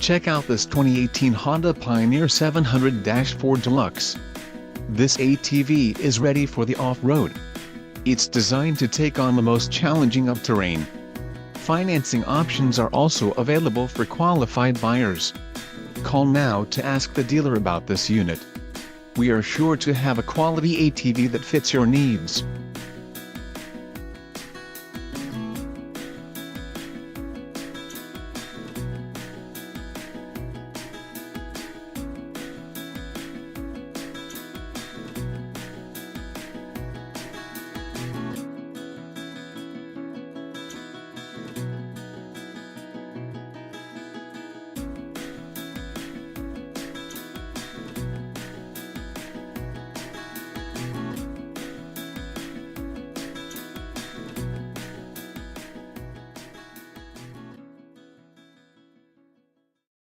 Check out this 2018 Honda Pioneer 700-4 Deluxe. This ATV is ready for the off-road. It's designed to take on the most challenging of terrain. Financing options are also available for qualified buyers. Call now to ask the dealer about this unit. We are sure to have a quality ATV that fits your needs.